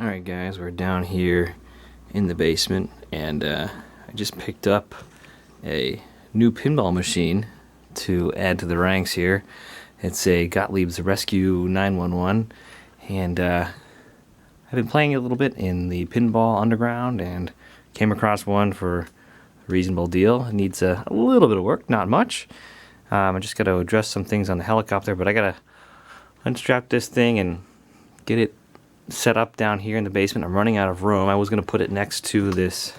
Alright guys, we're down here in the basement, and I just picked up a new pinball machine to add to the ranks here. It's a Gottlieb Rescue 911, and I've been playing it a little bit in the Pinball Underground and came across one for a reasonable deal. It needs a little bit of work, not much. I just got to address some things on the helicopter, but I got to unstrap this thing and get it set up down here in the basement. I'm running out of room. I was going to put it next to this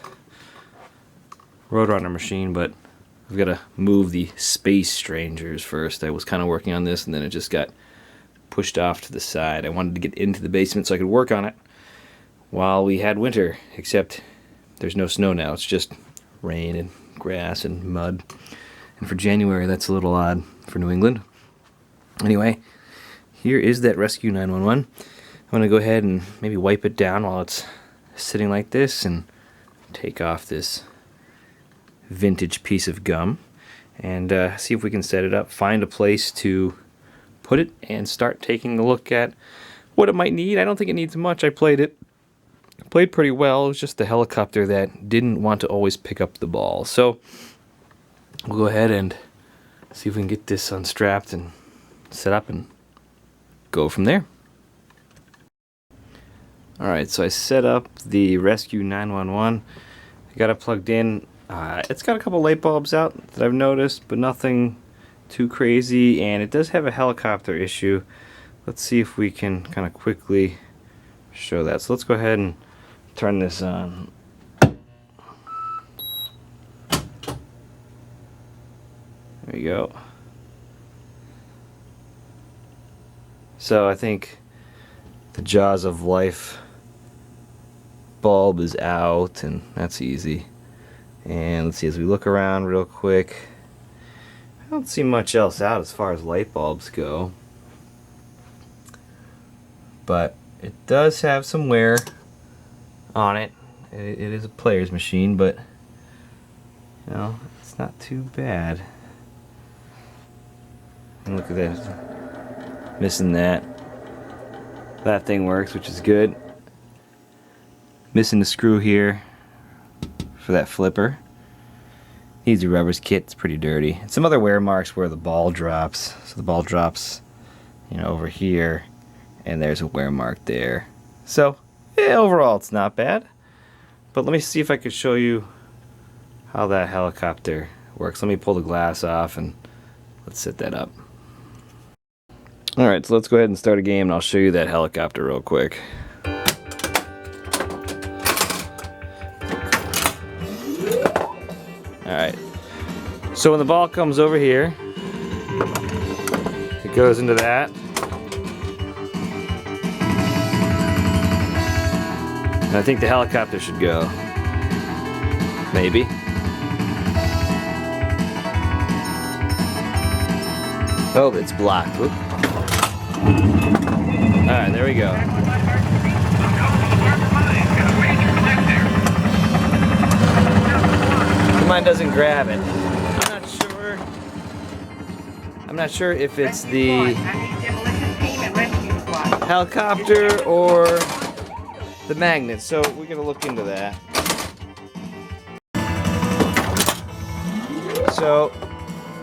Roadrunner machine, but I've got to move the Space Strangers first. I was kind of working on this, and then it just got pushed off to the side. I wanted to get into the basement so I could work on it while we had winter, except there's no snow now. It's just rain and grass and mud. And for January, that's a little odd for New England. Anyway, here is that Rescue 911. I'm going to go ahead and maybe wipe it down while it's sitting like this and take off this vintage piece of gum and see if we can set it up, find a place to put it, and start taking a look at what it might need. I don't think it needs much. I played pretty well. It was just the helicopter that didn't want to always pick up the ball. So we'll go ahead and see if we can get this unstrapped and set up and go from there. Alright, so I set up the Rescue 911. I got it plugged in. It's got a couple light bulbs out that I've noticed, but nothing too crazy, and it does have a helicopter issue. Let's see if we can kind of quickly show that. So let's go ahead and turn this on. There you go. So I think the Jaws of Life bulb is out, and that's easy. And let's see, as we look around real quick, I don't see much else out as far as light bulbs go. But it does have some wear on it. It is a player's machine, but you know, it's not too bad. And look at this. Missing that. That thing works, which is good. Missing the screw here for that flipper. Easy Rubbers kit, it's pretty dirty. And some other wear marks where the ball drops. So the ball drops, you know, over here, and there's a wear mark there. So, yeah, overall it's not bad. But let me see if I could show you how that helicopter works. Let me pull the glass off and let's set that up. Alright, so let's go ahead and start a game, and I'll show you that helicopter real quick. Alright, so when the ball comes over here, it goes into that. And I think the helicopter should go. Maybe. Oh, it's blocked. Whoop. Alright, there we go. Mine doesn't grab it. I'm not sure if it's the helicopter or the magnet, so we're gonna look into that. So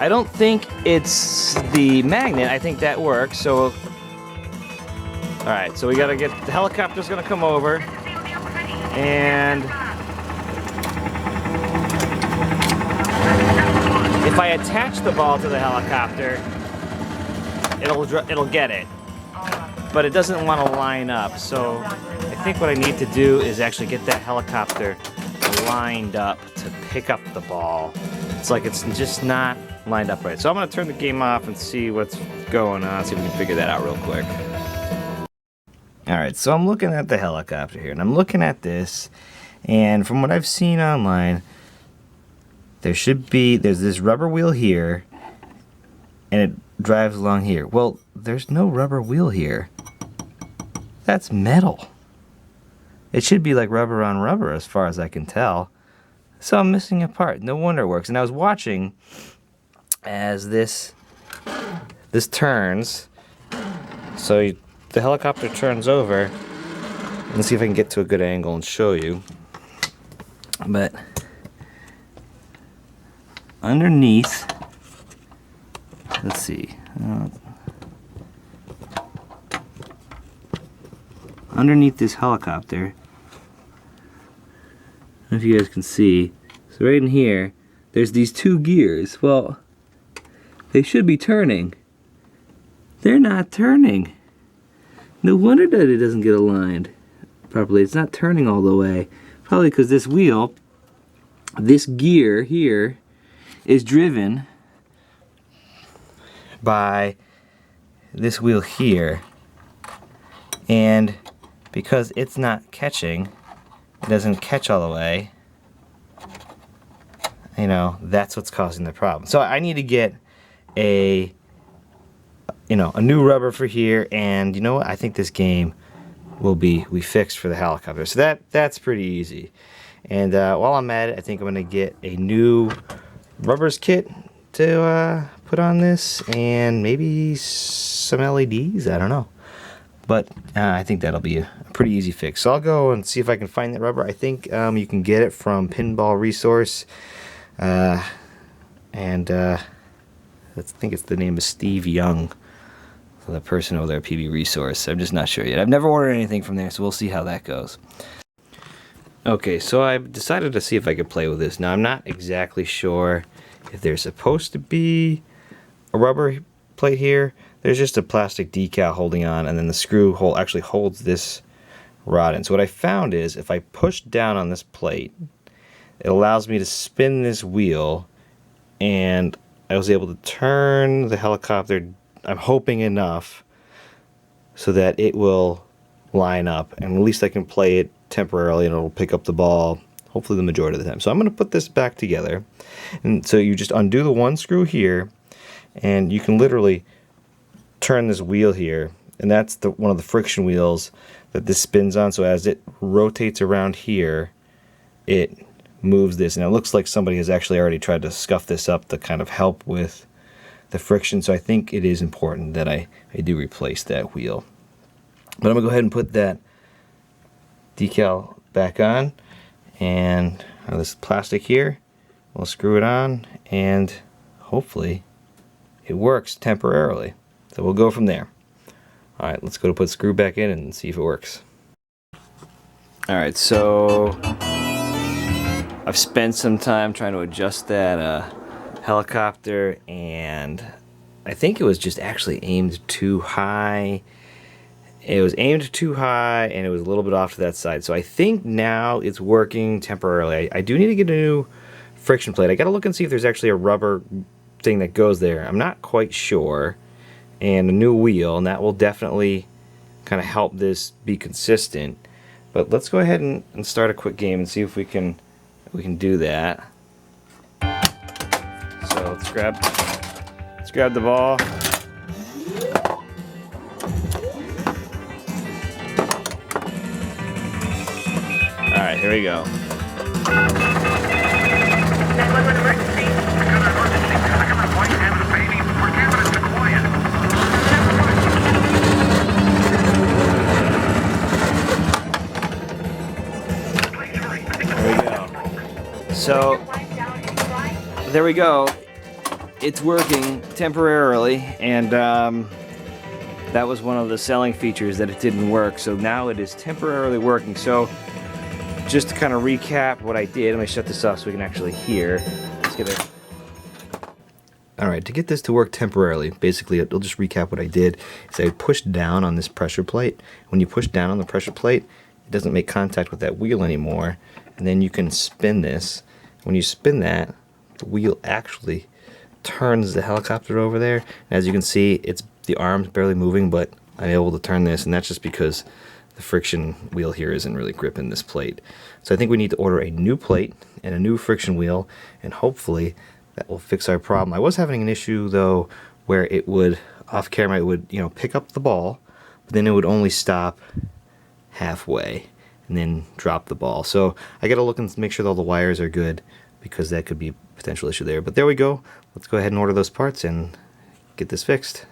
I don't think it's the magnet. I think that works. So alright, so we gotta get the helicopter's gonna come over, and if I attach the ball to the helicopter, it'll get it, but it doesn't want to line up. So I think what I need to do is actually get that helicopter lined up to pick up the ball. It's like it's just not lined up right. So I'm going to turn the game off and see what's going on, see if we can figure that out real quick. Alright, so I'm looking at the helicopter here, and I'm looking at this, and from what I've seen online, there's this rubber wheel here, and it drives along here. Well, there's no rubber wheel here. That's metal. It should be like rubber on rubber as far as I can tell. So I'm missing a part. No wonder it works. And I was watching as this turns. So the helicopter turns over, Let's see if I can get to a good angle and show you. But underneath, let's see. Underneath this helicopter, I don't know if you guys can see. So right in here, there's these two gears. Well, they should be turning. They're not turning. No wonder that it doesn't get aligned properly. It's not turning all the way. Probably because this wheel, this gear here, is driven by this wheel here. And because it's not catching, it doesn't catch all the way, you know, that's what's causing the problem. So I need to get a new rubber for here, and you know what? I think this game will be fixed for the helicopter. So that's pretty easy. And while I'm at it, I think I'm gonna get a new rubbers kit to put on this, and maybe some LEDs. I don't know, but I think that'll be a pretty easy fix. So I'll go and see if I can find that rubber. I think you can get it from Pinball Resource, and I think it's the name of Steve Young, the person over there at PB Resource. I'm just not sure yet. I've never ordered anything from there, so we'll see how that goes. Okay, so I've decided to see if I could play with this. Now, I'm not exactly sure if there's supposed to be a rubber plate here. There's just a plastic decal holding on, and then the screw hole actually holds this rod in. So what I found is if I push down on this plate, it allows me to spin this wheel, and I was able to turn the helicopter, I'm hoping enough, so that it will line up, and at least I can play it temporarily and it'll pick up the ball, hopefully the majority of the time. So I'm going to put this back together, and so you just undo the one screw here, and you can literally turn this wheel here, and that's one of the friction wheels that this spins on. So as it rotates around here, it moves this, and it looks like somebody has actually already tried to scuff this up to kind of help with the friction. So I think it is important that I do replace that wheel. But I'm gonna go ahead and put that decal back on, and this plastic here, we'll screw it on, and hopefully it works temporarily. So we'll go from there. Alright, let's go to put the screw back in and see if it works. Alright, so I've spent some time trying to adjust that helicopter, and I think it was just actually aimed too high. It was aimed too high, and it was a little bit off to that side. So I think now it's working temporarily. I do need to get a new friction plate. I gotta look and see if there's actually a rubber thing that goes there. I'm not quite sure. And a new wheel, and that will definitely kind of help this be consistent. But let's go ahead and start a quick game and see if we can do that. So let's grab the ball. All right, here we go. 911 emergency. There we go. So there we go. It's working temporarily, and that was one of the selling features, that it didn't work. So now it is temporarily working. So just to kind of recap what I did, let me shut this off so we can actually hear. Let's get it. Alright, to get this to work temporarily, basically it'll just recap what I did. Is I pushed down on this pressure plate. When you push down on the pressure plate, it doesn't make contact with that wheel anymore, and then you can spin this. When you spin that, the wheel actually turns the helicopter over there. And as you can see, the arm's barely moving, but I'm able to turn this, and that's just because the friction wheel here isn't really gripping this plate. So I think we need to order a new plate and a new friction wheel, and hopefully that will fix our problem. I was having an issue though where it would, off camera, it would, pick up the ball, but then it would only stop halfway and then drop the ball. So I gotta look and make sure that all the wires are good, because that could be a potential issue there. But there we go. Let's go ahead and order those parts and get this fixed.